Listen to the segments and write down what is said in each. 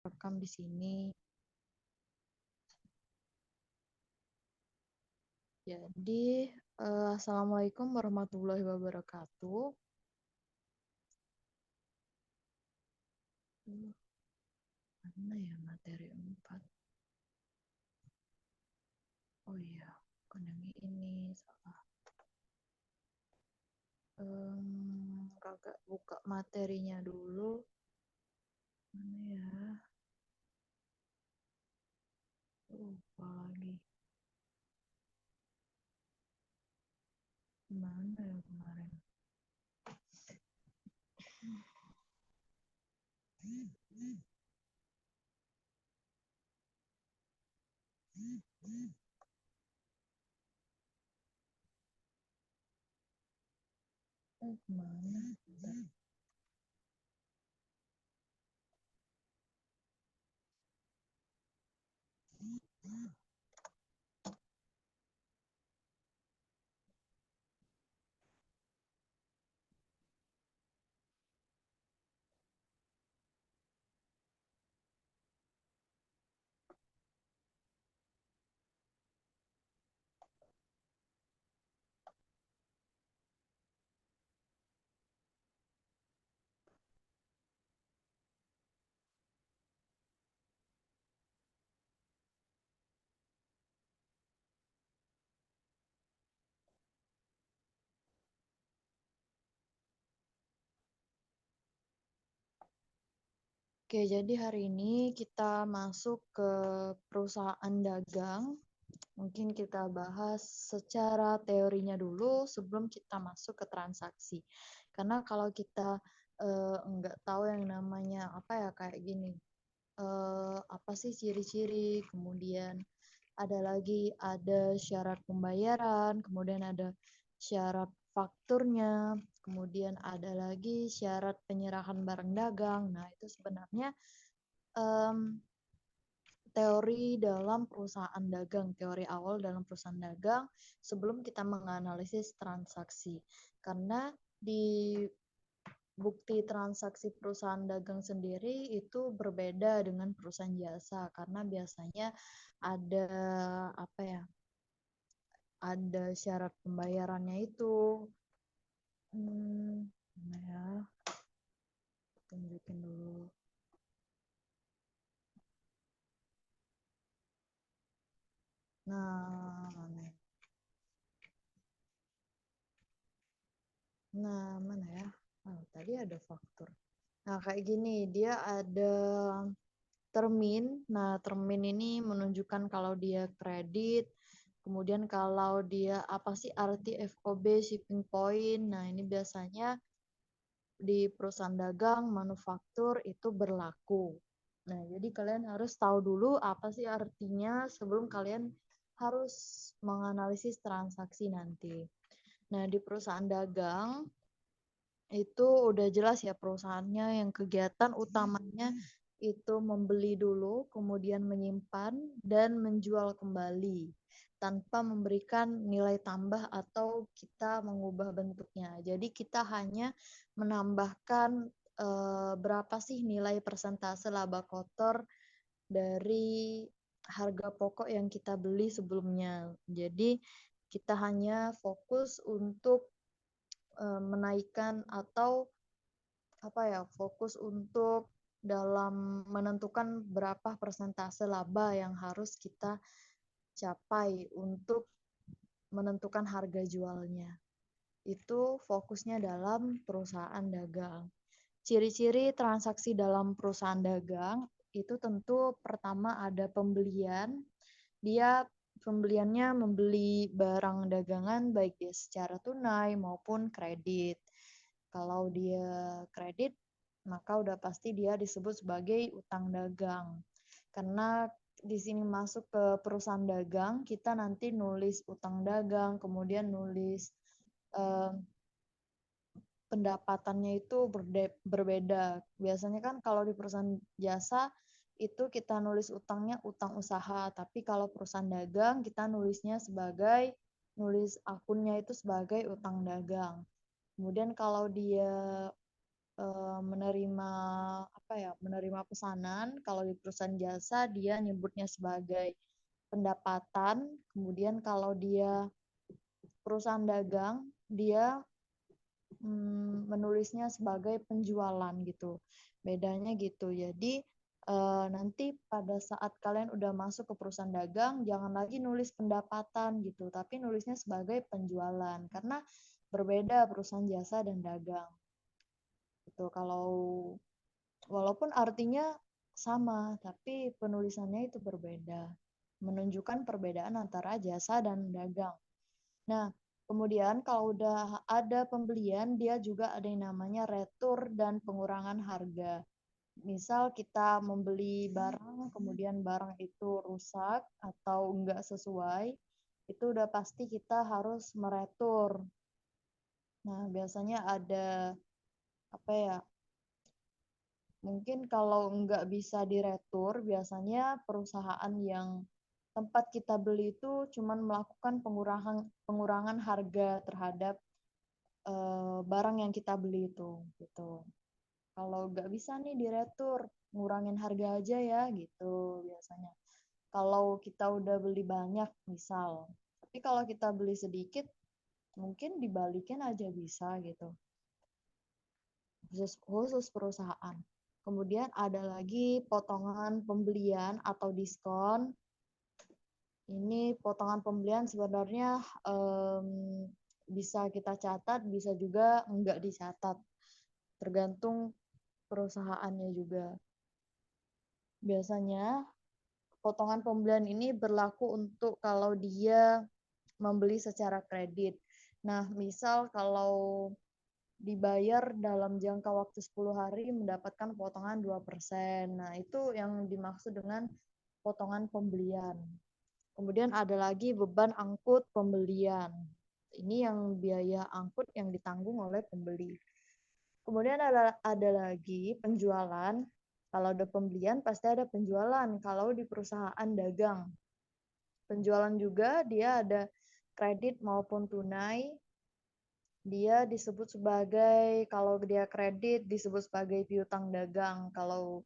rekam di sini. Jadi, Assalamualaikum warahmatullahi wabarakatuh. Mana ya materi 4? Oh iya, bukan yang ini, salah. Kakak buka materinya dulu. Mana ya? Lupa lagi. Mana ya kemarin? Kemana? Oke, jadi hari ini kita masuk ke perusahaan dagang. Mungkin kita bahas secara teorinya dulu sebelum kita masuk ke transaksi. Karena kalau kita nggak tahu yang namanya apa ya kayak gini, apa sih ciri-ciri, kemudian ada syarat pembayaran, kemudian ada syarat fakturnya, kemudian ada lagi syarat penyerahan barang dagang. Nah, itu sebenarnya em, teori dalam perusahaan dagang, teori awal dalam perusahaan dagang sebelum kita menganalisis transaksi. Karena di bukti transaksi perusahaan dagang sendiri itu berbeda dengan perusahaan jasa karena biasanya ada apa ya? Ada syarat pembayarannya itu. Mana ya? Tunjukin dulu. Nah, mana ya? Tadi ada faktur. Nah, kayak gini, dia ada termin. Nah, termin ini menunjukkan kalau dia kredit. Kemudian kalau dia apa sih arti FOB shipping point. Nah, ini biasanya di perusahaan dagang, manufaktur itu berlaku. Nah, jadi kalian harus tahu dulu apa sih artinya sebelum kalian harus menganalisis transaksi nanti. Nah, di perusahaan dagang itu udah jelas ya perusahaannya yang kegiatan utamanya itu membeli dulu, kemudian menyimpan dan menjual kembali tanpa memberikan nilai tambah atau kita mengubah bentuknya. Jadi kita hanya menambahkan berapa sih nilai persentase laba kotor dari harga pokok yang kita beli sebelumnya. Jadi kita hanya fokus untuk menaikkan atau fokus untuk dalam menentukan berapa persentase laba yang harus kita capai untuk menentukan harga jualnya. Itu fokusnya dalam perusahaan dagang. Ciri-ciri transaksi dalam perusahaan dagang itu tentu pertama ada pembelian. Dia pembeliannya membeli barang dagangan baik dia secara tunai maupun kredit. Kalau dia kredit, maka udah pasti dia disebut sebagai utang dagang. Karena di sini masuk ke perusahaan dagang, kita nanti nulis utang dagang, kemudian nulis eh, pendapatannya itu berbeda. Biasanya kan kalau di perusahaan jasa itu kita nulis utangnya utang usaha, tapi kalau perusahaan dagang kita nulis akunnya itu sebagai utang dagang. Kemudian kalau dia menerima menerima pesanan. Kalau di perusahaan jasa dia nyebutnya sebagai pendapatan, kemudian kalau dia perusahaan dagang dia menulisnya sebagai penjualan gitu. Bedanya gitu. Jadi nanti pada saat kalian udah masuk ke perusahaan dagang, jangan lagi nulis pendapatan gitu, tapi nulisnya sebagai penjualan karena berbeda perusahaan jasa dan dagang. Gitu. Kalau walaupun artinya sama, tapi penulisannya itu berbeda. Menunjukkan perbedaan antara jasa dan dagang. Nah, kemudian kalau udah ada pembelian, dia juga ada yang namanya retur dan pengurangan harga. Misal kita membeli barang, kemudian barang itu rusak atau enggak sesuai, itu udah pasti kita harus meretur. Nah, biasanya ada mungkin kalau enggak bisa diretur, biasanya perusahaan yang tempat kita beli itu cuman melakukan pengurangan harga terhadap barang yang kita beli itu gitu. Kalau nggak bisa nih diretur, ngurangin harga aja ya gitu biasanya. Kalau kita udah beli banyak misal, tapi kalau kita beli sedikit mungkin dibalikin aja bisa gitu. Khusus perusahaan. Kemudian ada lagi potongan pembelian atau diskon. Ini potongan pembelian sebenarnya bisa kita catat, bisa juga enggak dicatat. Tergantung perusahaannya juga. Biasanya potongan pembelian ini berlaku untuk kalau dia membeli secara kredit. Nah, misal kalau dibayar dalam jangka waktu 10 hari mendapatkan potongan 2%. Nah, itu yang dimaksud dengan potongan pembelian. Kemudian ada lagi beban angkut pembelian. Ini yang biaya angkut yang ditanggung oleh pembeli. Kemudian ada lagi penjualan. Kalau ada pembelian pasti ada penjualan. Kalau di perusahaan dagang. Penjualan juga dia ada kredit maupun tunai. Dia disebut sebagai, kalau dia kredit disebut sebagai piutang dagang. Kalau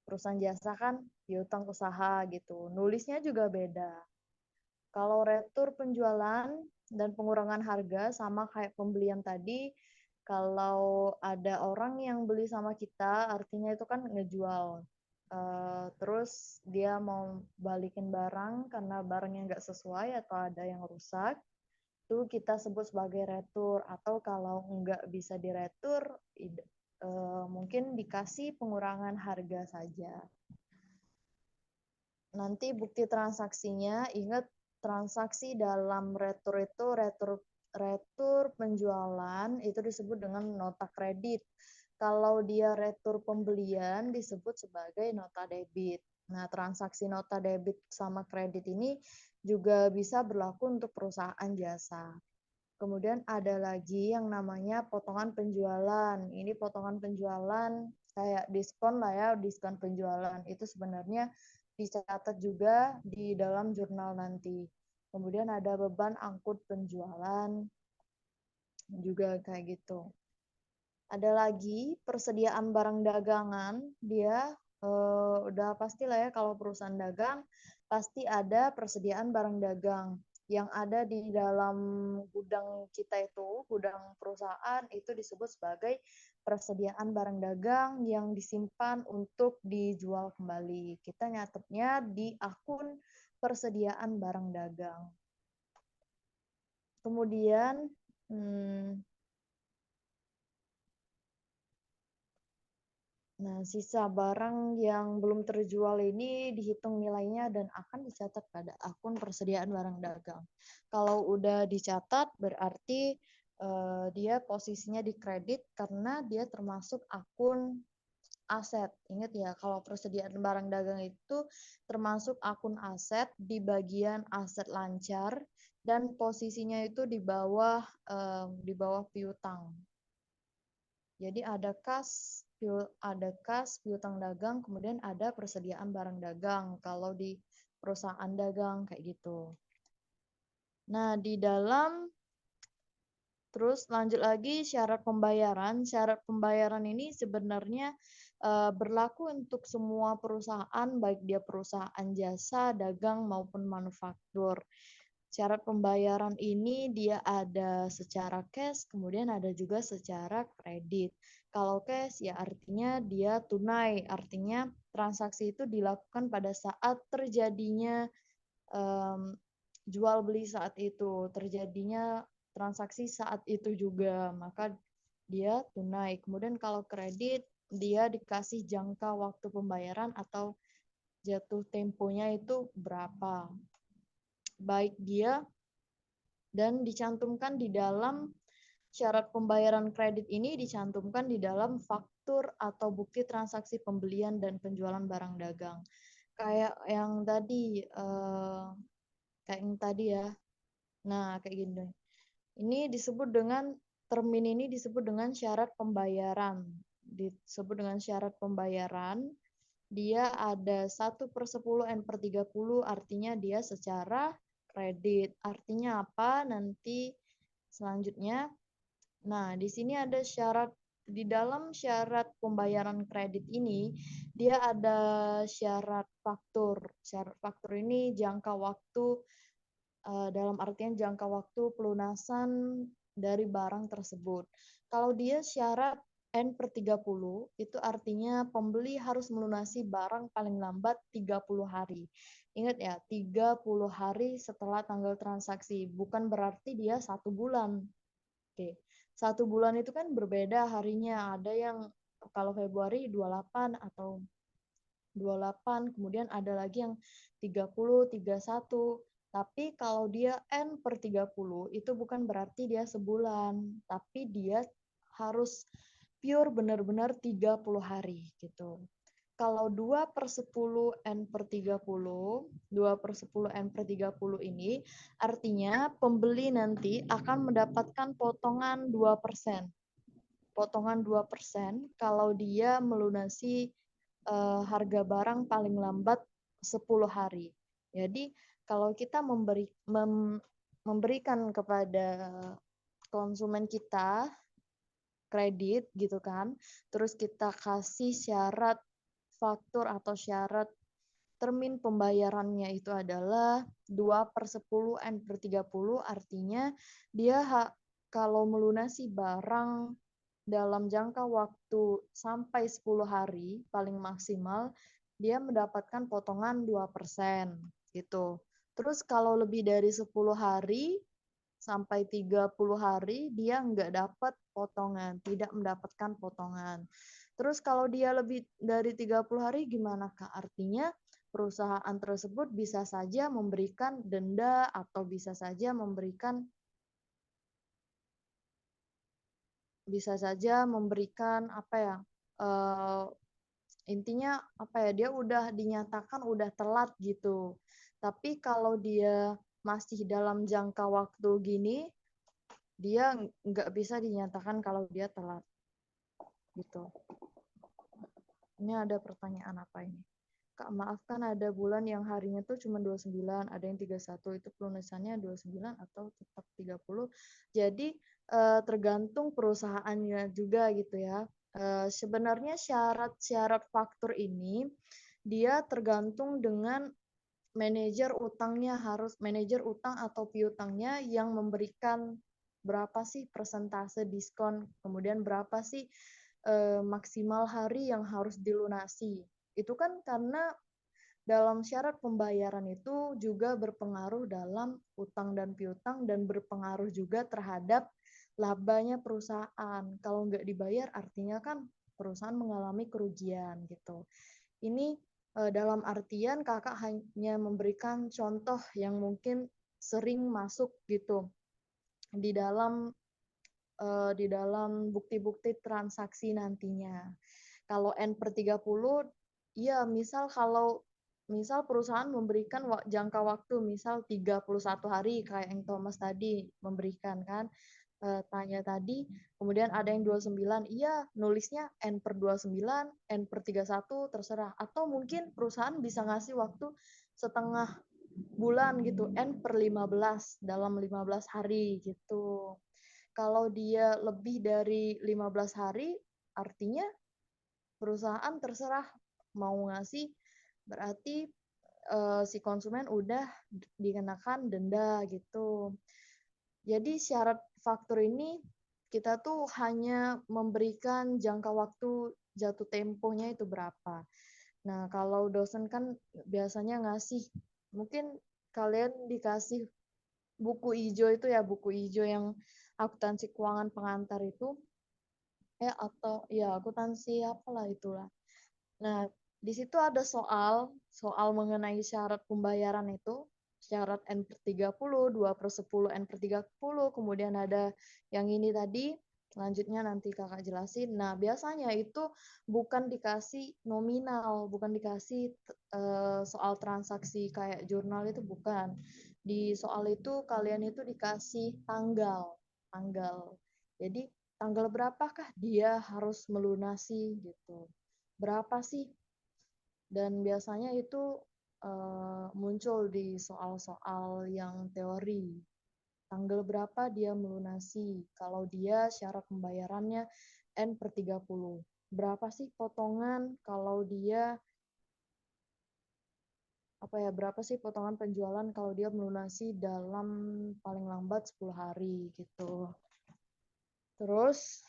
perusahaan jasa kan piutang usaha gitu. Nulisnya juga beda. Kalau retur penjualan dan pengurangan harga sama kayak pembelian tadi, kalau ada orang yang beli sama kita, artinya itu kan ngejual. Terus dia mau balikin barang karena barangnya nggak sesuai atau ada yang rusak, itu kita sebut sebagai retur. Atau kalau nggak bisa diretur, mungkin dikasih pengurangan harga saja. Nanti bukti transaksinya, ingat transaksi dalam retur itu retur penjualan itu disebut dengan nota kredit. Kalau dia retur pembelian disebut sebagai nota debit. Nah, transaksi nota debit sama kredit ini juga bisa berlaku untuk perusahaan jasa. Kemudian ada lagi yang namanya potongan penjualan. Ini potongan penjualan kayak diskon lah ya, diskon penjualan. Itu sebenarnya dicatat juga di dalam jurnal nanti. Kemudian ada beban angkut penjualan, juga kayak gitu. Ada lagi persediaan barang dagangan, dia udah pastilah ya kalau perusahaan dagang pasti ada persediaan barang dagang yang ada di dalam gudang kita itu, gudang perusahaan itu disebut sebagai persediaan barang dagang yang disimpan untuk dijual kembali. Kita nyatetnya di akun persediaan barang dagang. Kemudian nah, sisa barang yang belum terjual ini dihitung nilainya dan akan dicatat pada akun persediaan barang dagang. Kalau udah dicatat berarti dia posisinya di kredit karena dia termasuk akun aset. Ingat ya, kalau persediaan barang dagang itu termasuk akun aset di bagian aset lancar dan posisinya itu di bawah piutang. Jadi ada kas piutang dagang, kemudian ada persediaan barang dagang kalau di perusahaan dagang kayak gitu. Nah, di dalam Terus lanjut lagi syarat pembayaran. Syarat pembayaran ini sebenarnya, berlaku untuk semua perusahaan, baik dia perusahaan jasa, dagang, maupun manufaktur. Syarat pembayaran ini dia ada secara cash, kemudian ada juga secara kredit. Kalau cash ya artinya dia tunai, artinya transaksi itu dilakukan pada saat terjadinya Mmm, jual beli saat itu, terjadinya transaksi saat itu juga, maka dia tunai. Kemudian kalau kredit, dia dikasih jangka waktu pembayaran atau jatuh temponya itu berapa. Baik dia dan dicantumkan di dalam syarat pembayaran kredit ini dicantumkan di dalam faktur atau bukti transaksi pembelian dan penjualan barang dagang. Kayak yang tadi, ya. Nah, kayak gini. Ini disebut dengan termin ini disebut dengan syarat pembayaran. Disebut dengan syarat pembayaran, dia ada 1/10 N/30 artinya dia secara kredit. Artinya apa? Nanti selanjutnya. Nah, di sini ada syarat di dalam syarat pembayaran kredit ini, dia ada syarat faktur. Syarat faktur ini jangka waktu dalam artian jangka waktu pelunasan dari barang tersebut. Kalau dia syarat N/30, itu artinya pembeli harus melunasi barang paling lambat 30 hari. Ingat ya, 30 hari setelah tanggal transaksi, bukan berarti dia 1 bulan. Oke, 1 bulan itu kan berbeda harinya, ada yang kalau Februari 28 atau 28, kemudian ada lagi yang 30, 31. Tapi kalau dia N/30 itu bukan berarti dia sebulan, tapi dia harus pure benar-benar 30 hari gitu. Kalau 2/10 N/30, 2/10 N/30 ini artinya pembeli nanti akan mendapatkan potongan 2%. Potongan 2% kalau dia melunasi harga barang paling lambat 10 hari. Jadi kalau kita memberikan kepada konsumen kita kredit gitu kan, terus kita kasih syarat faktur atau syarat termin pembayarannya itu adalah 2/10 N/30 artinya dia kalau melunasi barang dalam jangka waktu sampai 10 hari paling maksimal, dia mendapatkan potongan 2% gitu. Terus kalau lebih dari 10 hari sampai 30 hari dia nggak dapat potongan, tidak mendapatkan potongan. Terus kalau dia lebih dari 30 hari gimana Kak? Artinya perusahaan tersebut bisa saja memberikan denda atau bisa saja memberikan apa ya, eee, intinya apa ya, dia udah dinyatakan udah telat gitu. Tapi kalau dia masih dalam jangka waktu gini, dia nggak bisa dinyatakan kalau dia telat, gitu. Ini ada pertanyaan apa ini? Kak, maaf kan ada bulan yang harinya tuh cuma 29, ada yang 31, itu pelunasannya 29 atau tetap 30. Jadi tergantung perusahaannya juga gitu ya. Sebenarnya syarat-syarat faktur ini dia tergantung dengan manajer utang atau piutangnya yang memberikan berapa sih persentase diskon, kemudian berapa sih maksimal hari yang harus dilunasi. Itu kan karena dalam syarat pembayaran itu juga berpengaruh dalam utang dan piutang dan berpengaruh juga terhadap labanya perusahaan. Kalau nggak dibayar artinya kan perusahaan mengalami kerugian gitu. Ini dalam artian Kakak hanya memberikan contoh yang mungkin sering masuk gitu di dalam bukti-bukti transaksi nantinya. Kalau N/30, ya misal perusahaan memberikan jangka waktu misal 31 hari kayak yang Thomas tadi memberikan kan, tanya tadi, kemudian ada yang 29, iya nulisnya N/29, N/31 terserah. Atau mungkin perusahaan bisa ngasih waktu setengah bulan gitu, N/15 dalam 15 hari gitu. Kalau dia lebih dari 15 hari, artinya perusahaan terserah mau ngasih, berarti si konsumen udah dikenakan denda gitu. Jadi syarat faktur ini kita tuh hanya memberikan jangka waktu jatuh temponya itu berapa. Nah, kalau dosen kan biasanya ngasih, mungkin kalian dikasih buku ijo itu ya, buku ijo yang akuntansi keuangan pengantar itu, atau ya akuntansi apalah itulah. Nah, di situ ada soal mengenai syarat pembayaran itu, syarat N/30, 2/10 N/30, kemudian ada yang ini tadi, selanjutnya nanti kakak jelasin. Nah, biasanya itu bukan dikasih nominal, bukan dikasih soal transaksi kayak jurnal itu bukan. Di soal itu kalian itu dikasih tanggal. Jadi tanggal berapakah dia harus melunasi gitu. Berapa sih? Dan biasanya itu muncul di soal-soal yang teori. Tanggal berapa dia melunasi? Kalau dia syarat pembayarannya N/30. Berapa sih potongan kalau dia berapa sih potongan penjualan kalau dia melunasi dalam paling lambat 10 hari gitu. Terus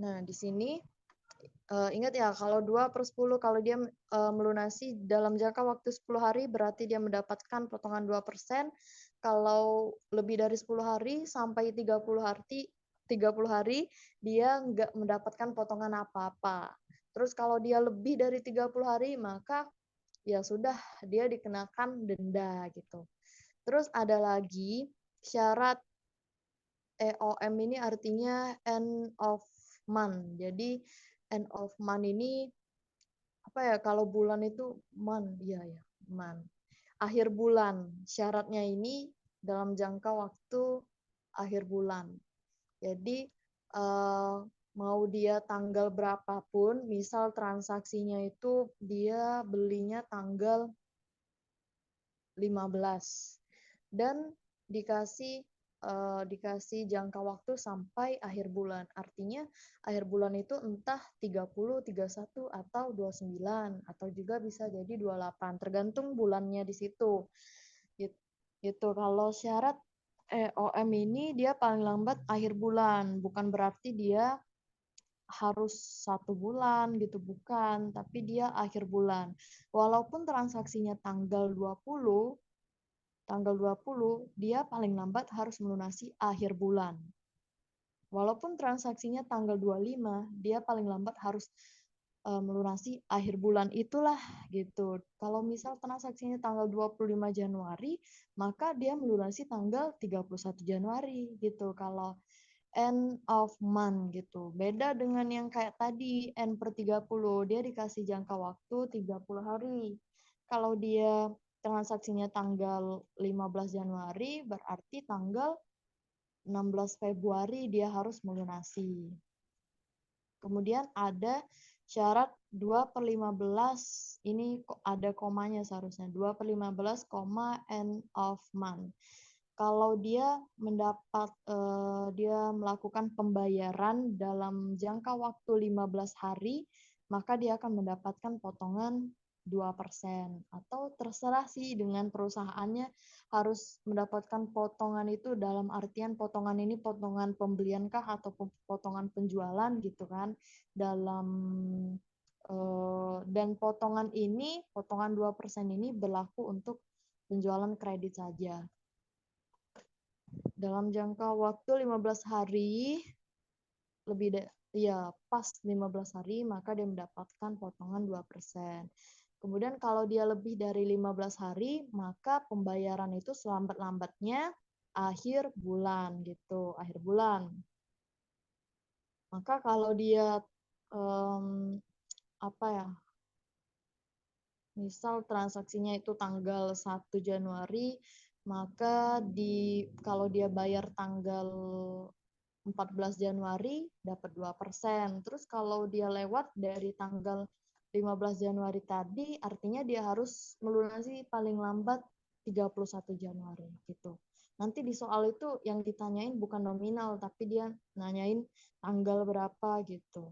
nah di sini ingat ya, kalau 2/10 kalau dia melunasi dalam jangka waktu 10 hari, berarti dia mendapatkan potongan 2%. Kalau lebih dari 10 hari sampai 30 hari, dia nggak mendapatkan potongan apa-apa. Terus kalau dia lebih dari 30 hari, maka ya sudah, dia dikenakan denda gitu. Terus ada lagi syarat EOM ini artinya end of month. Jadi end of month ini kalau bulan itu month, iya ya, month. Akhir bulan. Syaratnya ini dalam jangka waktu akhir bulan. Jadi mau dia tanggal berapapun, misal transaksinya itu dia belinya tanggal 15 dan dikasih jangka waktu sampai akhir bulan. Artinya akhir bulan itu entah 30, 31 atau 29 atau juga bisa jadi 28, tergantung bulannya di situ. Gitu. Kalau syarat EOM ini dia paling lambat akhir bulan, bukan berarti dia harus 1 bulan gitu, bukan, tapi dia akhir bulan. Walaupun transaksinya tanggal 20, dia paling lambat harus melunasi akhir bulan. Walaupun transaksinya tanggal 25, dia paling lambat harus melunasi akhir bulan itulah gitu. Kalau misal transaksinya tanggal 25 Januari, maka dia melunasi tanggal 31 Januari gitu. Kalau end of month gitu. Beda dengan yang kayak tadi N/30, dia dikasih jangka waktu 30 hari. Kalau dia transaksinya tanggal 15 Januari, berarti tanggal 16 Februari dia harus melunasi. Kemudian ada syarat 2/15, ini ada komanya seharusnya, 2/15, end of month. Kalau dia dia melakukan pembayaran dalam jangka waktu 15 hari, maka dia akan mendapatkan potongan 2%. Atau terserah sih dengan perusahaannya harus mendapatkan potongan itu dalam artian potongan ini potongan pembelian kah atau potongan penjualan gitu kan. Dan potongan 2% ini berlaku untuk penjualan kredit saja. Dalam jangka waktu 15 hari, pas 15 hari, maka dia mendapatkan potongan 2%. Kemudian kalau dia lebih dari 15 hari, maka pembayaran itu selambat-lambatnya akhir bulan gitu, akhir bulan. Maka kalau dia misal transaksinya itu tanggal 1 Januari, maka kalau dia bayar tanggal 14 Januari dapat 2%. Terus kalau dia lewat dari tanggal 15 Januari tadi, artinya dia harus melunasi paling lambat 31 Januari gitu. Nanti di soal itu yang ditanyain bukan nominal, tapi dia nanyain tanggal berapa gitu.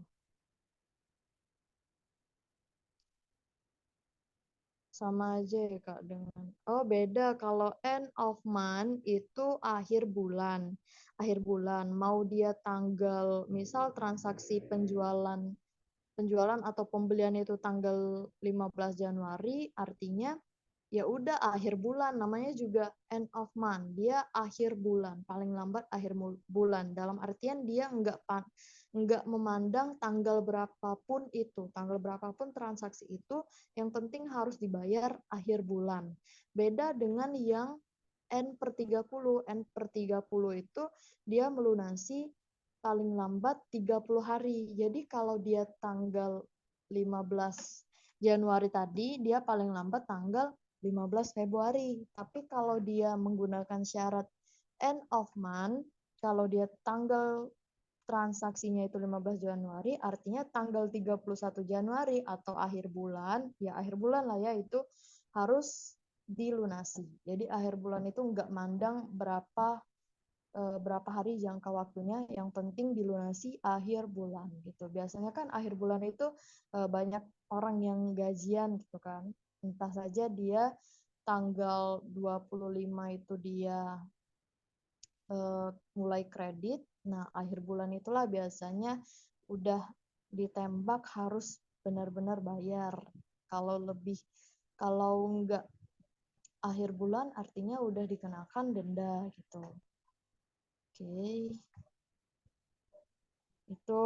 Sama aja ya Kak dengan, oh beda, kalau end of month itu akhir bulan. Akhir bulan, mau dia tanggal, misal transaksi penjualan atau pembelian itu tanggal 15 Januari, artinya ya udah akhir bulan, namanya juga end of month, dia akhir bulan, paling lambat akhir bulan, dalam artian dia nggak memandang tanggal berapapun transaksi itu, yang penting harus dibayar akhir bulan. Beda dengan yang N/30 itu dia melunasi paling lambat 30 hari. Jadi kalau dia tanggal 15 Januari tadi, dia paling lambat tanggal 15 Februari. Tapi kalau dia menggunakan syarat end of month, kalau dia tanggal transaksinya itu 15 Januari, artinya tanggal 31 Januari atau akhir bulan, ya akhir bulan lah ya, itu harus dilunasi. Jadi akhir bulan itu nggak mandang berapa hari jangka waktunya, yang penting dilunasi akhir bulan gitu. Biasanya kan akhir bulan itu banyak orang yang gajian gitu kan. Entah saja dia tanggal 25 itu dia mulai kredit. Nah, akhir bulan itulah biasanya udah ditembak harus benar-benar bayar. Kalau nggak akhir bulan artinya udah dikenakan denda gitu. Oke. Itu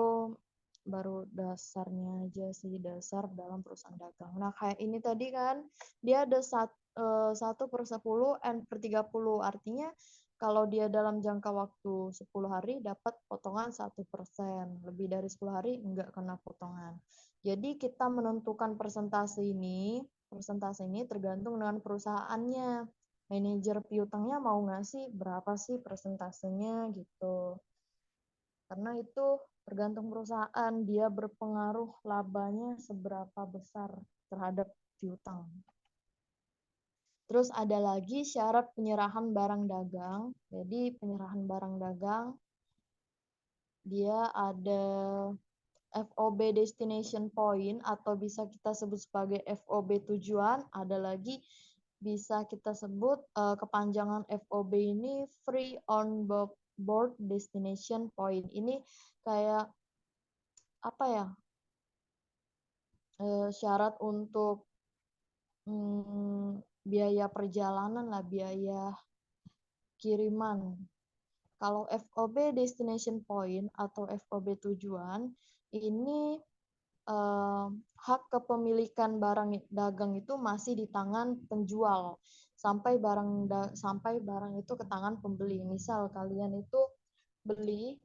baru dasarnya aja sih, dasar dalam perusahaan dagang. Nah, kayak ini tadi kan, dia ada 1/10 N/30. Artinya kalau dia dalam jangka waktu 10 hari dapat potongan 1%. Lebih dari 10 hari nggak kena potongan. Jadi kita menentukan persentase ini tergantung dengan perusahaannya. Manajer piutangnya mau ngasih berapa sih persentasenya gitu. Karena itu tergantung perusahaan, dia berpengaruh labanya seberapa besar terhadap piutang. Terus ada lagi syarat penyerahan barang dagang. Jadi penyerahan barang dagang, dia ada FOB destination point atau bisa kita sebut sebagai FOB tujuan. Ada lagi bisa kita sebut kepanjangan FOB ini free on board destination point. Ini kayak apa ya, syarat untuk biaya perjalanan lah, biaya kiriman. Kalau FOB destination point atau FOB tujuan, ini hak kepemilikan barang dagang itu masih di tangan penjual sampai barang itu ke tangan pembeli. Misal kalian itu beli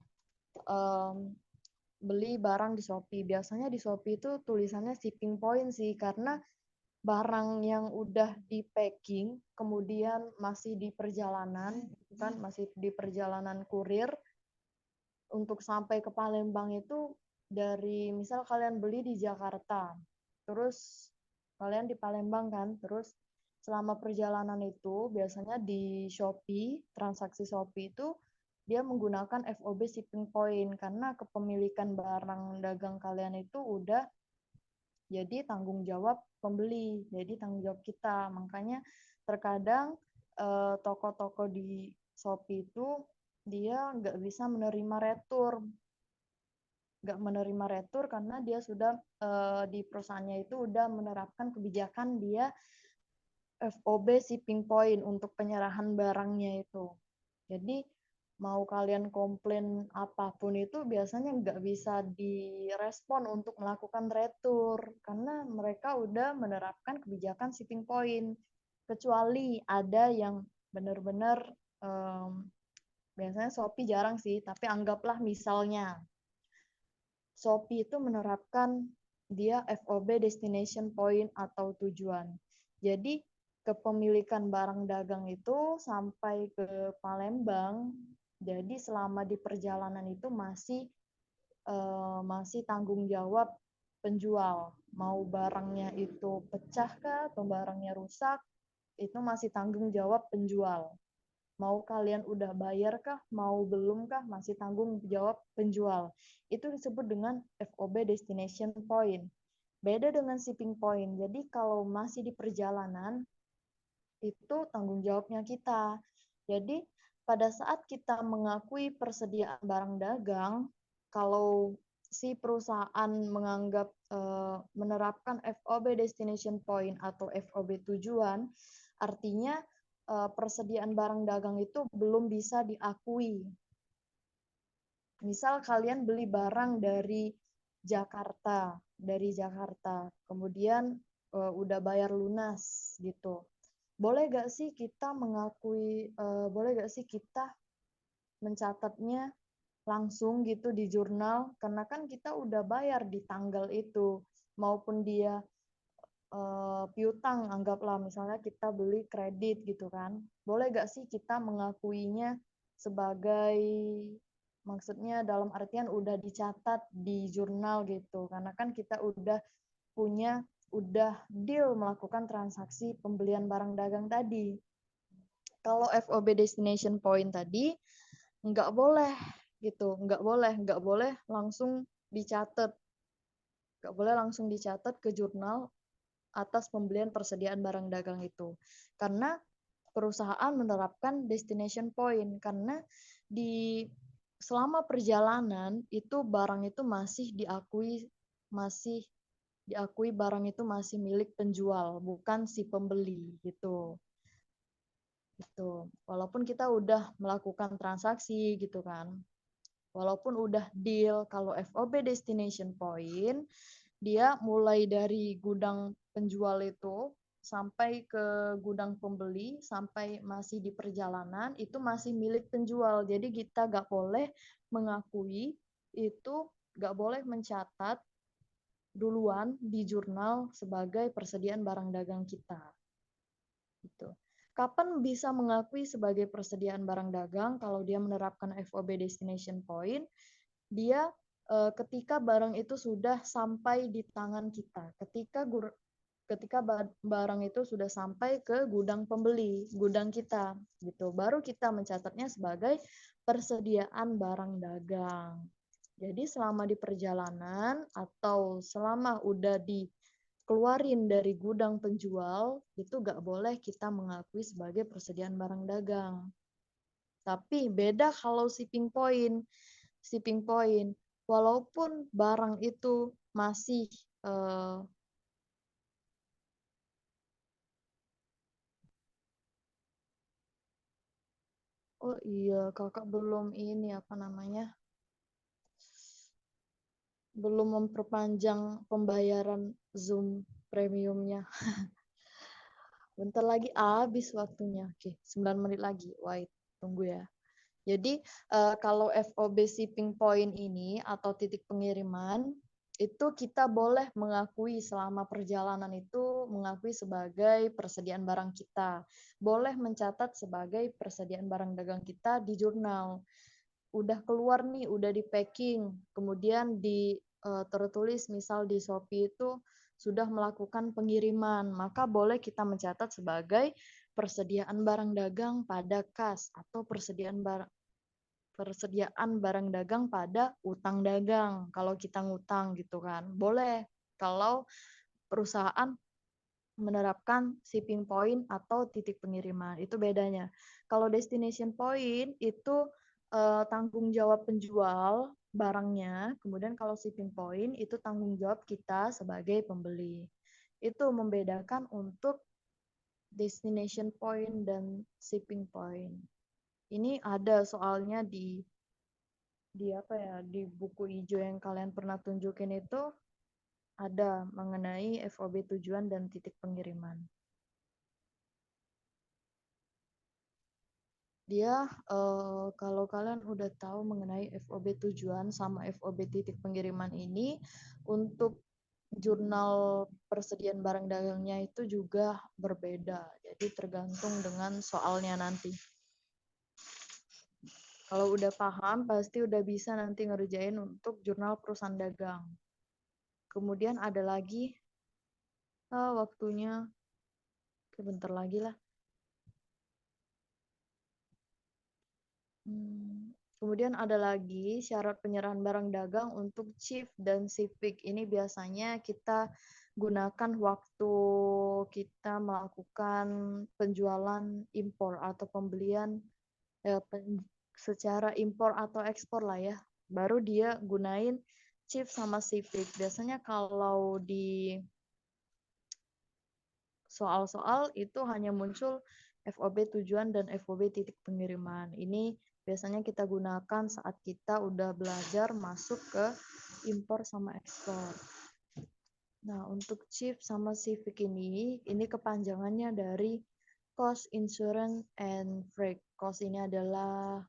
barang di Shopee. Biasanya di Shopee itu tulisannya shipping point sih, karena barang yang udah di packing kemudian masih di perjalanan, kan masih di perjalanan kurir untuk sampai ke Palembang itu, dari misal kalian beli di Jakarta, terus kalian di Palembang kan, terus selama perjalanan itu biasanya di Shopee, transaksi Shopee itu dia menggunakan FOB shipping point, karena kepemilikan barang dagang kalian itu udah jadi tanggung jawab pembeli, jadi tanggung jawab kita. Makanya terkadang toko-toko di Shopee itu dia nggak bisa menerima retur, karena dia sudah di perusahaannya itu udah menerapkan kebijakan dia FOB shipping point untuk penyerahan barangnya itu. Jadi mau kalian komplain apapun itu biasanya nggak bisa direspon untuk melakukan retur, karena mereka udah menerapkan kebijakan shipping point. Kecuali ada yang benar-benar biasanya Shopee jarang sih, tapi anggaplah misalnya Shopee itu menerapkan dia FOB destination point atau tujuan. Jadi kepemilikan barang dagang itu sampai ke Palembang, jadi selama di perjalanan itu masih tanggung jawab penjual. Mau barangnya itu pecah kah atau barangnya rusak, itu masih tanggung jawab penjual. Mau kalian udah bayar kah, mau belum kah, masih tanggung jawab penjual. Itu disebut dengan FOB destination point. Beda dengan shipping point. Jadi kalau masih di perjalanan, itu tanggung jawabnya kita. Jadi pada saat kita mengakui persediaan barang dagang, kalau si perusahaan menganggap menerapkan FOB destination point atau FOB tujuan, artinya persediaan barang dagang itu belum bisa diakui. Misal kalian beli barang dari Jakarta, kemudian udah bayar lunas gitu. Boleh gak sih kita boleh gak sih kita mencatatnya langsung gitu di jurnal, karena kan kita udah bayar di tanggal itu, maupun dia piutang, anggaplah misalnya kita beli kredit gitu kan, boleh gak sih kita mengakuinya sebagai, maksudnya dalam artian udah dicatat di jurnal gitu, karena kan kita udah deal melakukan transaksi pembelian barang dagang tadi. Kalau FOB destination point tadi nggak boleh gitu, nggak boleh langsung dicatat, ke jurnal atas pembelian persediaan barang dagang itu, karena perusahaan menerapkan destination point, karena di selama perjalanan itu barang itu masih diakui barang itu masih milik penjual, bukan si pembeli gitu. Gitu. Walaupun kita udah melakukan transaksi gitu kan. Walaupun udah deal, kalau FOB destination point, dia mulai dari gudang penjual itu sampai ke gudang pembeli, sampai masih di perjalanan, itu masih milik penjual. Jadi kita nggak boleh mengakui itu, nggak boleh mencatat duluan di jurnal sebagai persediaan barang dagang kita. Gitu. Kapan bisa mengakui sebagai persediaan barang dagang kalau dia menerapkan FOB destination point? Dia ketika barang itu sudah sampai di tangan kita, ketika barang itu sudah sampai ke gudang pembeli, gudang kita, gitu. Baru kita mencatatnya sebagai persediaan barang dagang. Jadi selama di perjalanan atau selama udah dikeluarin dari gudang penjual, itu nggak boleh kita mengakui sebagai persediaan barang dagang. Tapi beda kalau shipping point. Shipping point, walaupun barang itu masih oh iya, kakak belum ini apa namanya, belum memperpanjang pembayaran Zoom premiumnya. Bentar lagi habis waktunya. Oke, 9 menit lagi. Wait, tunggu ya. Jadi kalau FOB shipping point ini atau titik pengiriman, itu kita boleh mengakui selama perjalanan itu, mengakui sebagai persediaan barang kita. Boleh mencatat sebagai persediaan barang dagang kita di jurnal. Udah keluar nih, udah di packing, kemudian tertulis misal di Shopee itu sudah melakukan pengiriman, maka boleh kita mencatat sebagai persediaan barang dagang pada kas atau persediaan barang dagang pada utang dagang. Kalau kita ngutang gitu kan, boleh. Kalau perusahaan menerapkan shipping point atau titik pengiriman, itu bedanya. Kalau destination point itu tanggung jawab penjual barangnya, kemudian kalau shipping point itu tanggung jawab kita sebagai pembeli. Itu membedakan untuk destination point dan shipping point. Ini ada soalnya di apa ya, di buku hijau yang kalian pernah tunjukin itu ada mengenai FOB tujuan dan titik pengiriman. Dia kalau kalian udah tahu mengenai FOB tujuan sama FOB titik pengiriman ini, untuk jurnal persediaan barang dagangnya itu juga berbeda. Jadi tergantung dengan soalnya nanti. Kalau udah paham, pasti udah bisa nanti ngerjain untuk jurnal perusahaan dagang. Kemudian ada lagi, waktunya, bentar lagi lah. Kemudian ada lagi syarat penyerahan barang dagang untuk chief dan civic. Ini biasanya kita gunakan waktu kita melakukan penjualan impor atau pembelian secara impor atau ekspor lah ya. Baru dia gunain chief sama civic. Biasanya kalau di soal-soal itu hanya muncul FOB tujuan dan FOB titik pengiriman. Ini biasanya kita gunakan saat kita udah belajar masuk ke impor sama ekspor. Nah, untuk chief sama civic ini kepanjangannya dari cost, insurance, and freight. Cost ini adalah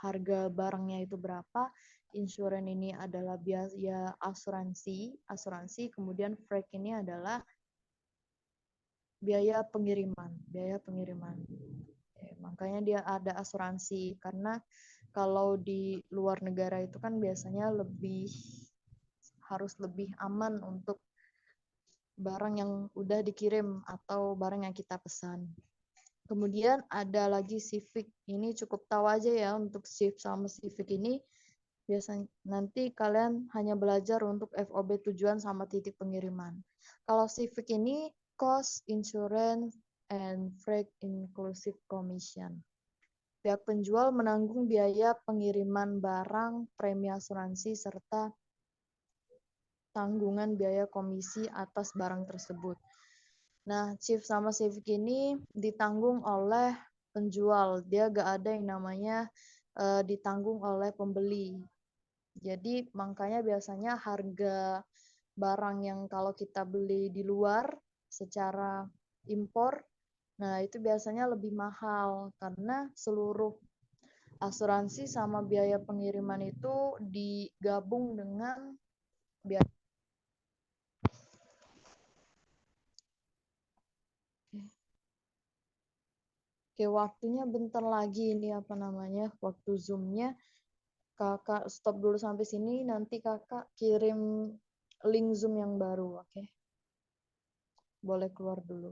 harga barangnya itu berapa, insurance ini adalah biaya asuransi, kemudian freight ini adalah biaya pengiriman. Makanya dia ada asuransi karena kalau di luar negara itu kan biasanya harus lebih aman untuk barang yang udah dikirim atau barang yang kita pesan. Kemudian ada lagi civic. Ini cukup tahu aja ya untuk chief sama civic ini. Biasanya nanti kalian hanya belajar untuk FOB tujuan sama titik pengiriman. Kalau civic ini cost, insurance, and freight inclusive commission. Pihak penjual menanggung biaya pengiriman barang, premi asuransi, serta tanggungan biaya komisi atas barang tersebut. Nah, chief sama civic ini ditanggung oleh penjual. Dia gak ada yang namanya ditanggung oleh pembeli. Jadi makanya biasanya harga barang yang kalau kita beli di luar secara impor, nah itu biasanya lebih mahal karena seluruh asuransi sama biaya pengiriman itu digabung dengan biaya. Oke, waktunya bentar lagi ini waktu Zoom-nya. Kakak stop dulu sampai sini, nanti kakak kirim link Zoom yang baru, oke? Boleh keluar dulu.